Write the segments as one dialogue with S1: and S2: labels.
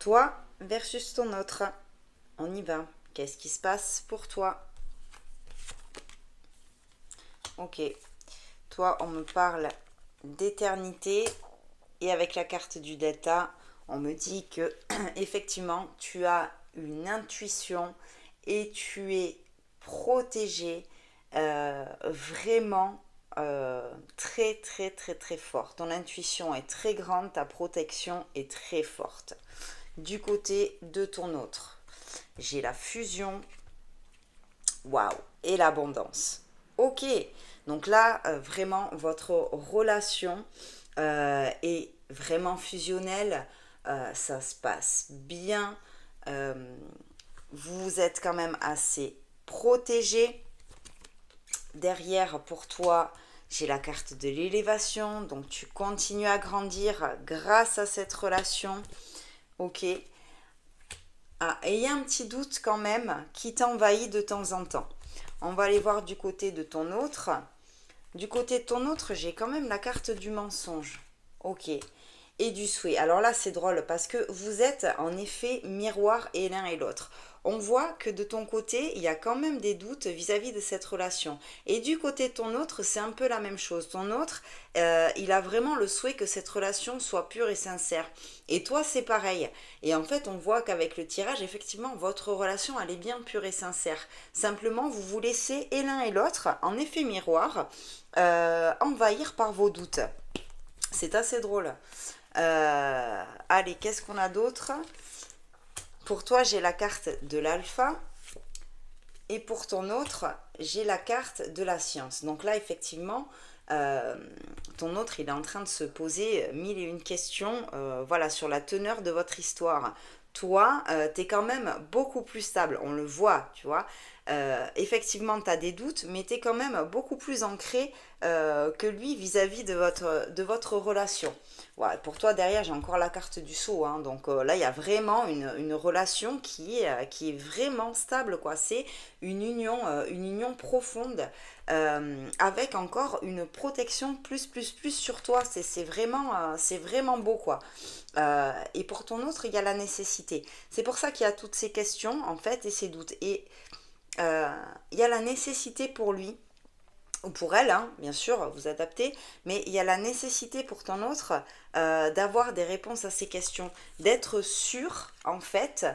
S1: Toi versus ton autre. On y va. Qu'est-ce qui se passe pour toi? Ok. Toi, on me parle d'éternité et avec la carte du delta, on me dit que effectivement, tu as une intuition et tu es protégé vraiment très très très très fort. Ton intuition est très grande, ta protection est très forte. Du côté de ton autre, j'ai la fusion, waouh, et l'abondance. Ok, donc là, vraiment, votre relation est vraiment fusionnelle. Ça se passe bien. Euh, vous êtes quand même assez protégé. Derrière, pour toi, j'ai la carte de l'élévation. Donc, tu continues à grandir grâce à cette relation. Ok. Ah, et il y a un petit doute quand même qui t'envahit de temps en temps. On va aller voir du côté de ton autre. Du côté de ton autre, j'ai quand même la carte du mensonge. Ok. Et du souhait. Alors là, c'est drôle parce que vous êtes en effet miroir et l'un et l'autre. On voit que de ton côté, il y a quand même des doutes vis-à-vis de cette relation. Et du côté de ton autre, c'est un peu la même chose. Ton autre, il a vraiment le souhait que cette relation soit pure et sincère. Et toi, c'est pareil. Et en fait, on voit qu'avec le tirage, effectivement, votre relation, elle est bien pure et sincère. Simplement, vous vous laissez et l'un et l'autre, en effet miroir, envahir par vos doutes. C'est assez drôle. Allez, qu'est-ce qu'on a d'autre? Pour toi, j'ai la carte de l'alpha. Et pour ton autre, j'ai la carte de la science. Donc là, effectivement, euh, ton autre, il est en train de se poser mille et une questions voilà, sur la teneur de votre histoire. Toi, tu es quand même beaucoup plus stable, on le voit, tu vois. Effectivement, tu as des doutes, mais tu es quand même beaucoup plus ancré que lui vis-à-vis de votre relation. Ouais, pour toi, derrière, j'ai encore la carte du sceau. Hein, donc là, il y a vraiment une relation qui est vraiment stable, quoi. C'est une union profonde avec encore une protection plus sur toi. C'est vraiment beau, quoi. Et pour ton autre, il y a la nécessité. C'est pour ça qu'il y a toutes ces questions, en fait, et ces doutes. Et euh, il y a la nécessité pour lui, ou pour elle, hein, bien sûr, vous adaptez, mais il y a la nécessité pour ton autre d'avoir des réponses à ces questions, d'être sûr, en fait,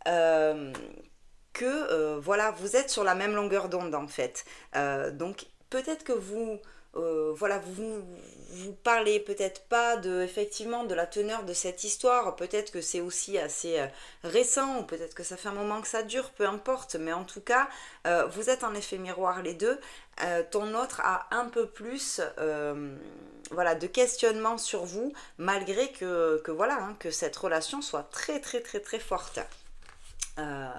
S1: euh, que voilà, vous êtes sur la même longueur d'onde en fait. Donc peut-être que voilà, vous parlez peut-être pas de effectivement de la teneur de cette histoire. Peut-être que c'est aussi assez récent, ou peut-être que ça fait un moment que ça dure, peu importe. Mais en tout cas, vous êtes en effet miroir les deux. Ton autre a un peu plus voilà, de questionnement sur vous, malgré que voilà, hein, que cette relation soit très très très très forte. Euh,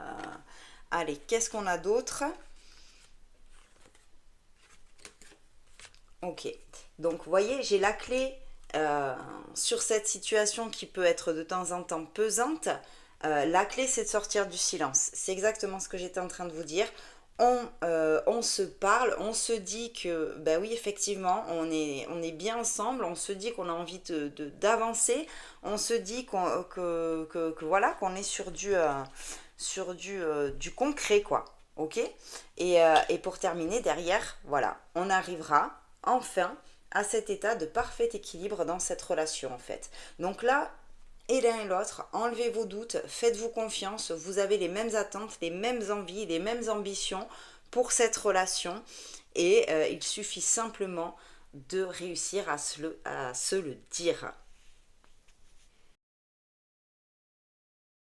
S1: Allez, qu'est-ce qu'on a d'autre? Ok. Donc, vous voyez, j'ai la clé sur cette situation qui peut être de temps en temps pesante. La clé, c'est de sortir du silence. C'est exactement ce que j'étais en train de vous dire. On se parle, on se dit que, ben oui, effectivement, on est bien ensemble, on se dit qu'on a envie d'avancer, on se dit que voilà, qu'on est sur du concret, quoi. Ok? Et pour terminer, derrière, voilà, on arrivera enfin à cet état de parfait équilibre dans cette relation, en fait. Donc là, et l'un et l'autre, enlevez vos doutes, faites-vous confiance, vous avez les mêmes attentes, les mêmes envies, les mêmes ambitions pour cette relation, et il suffit simplement de réussir à se le dire.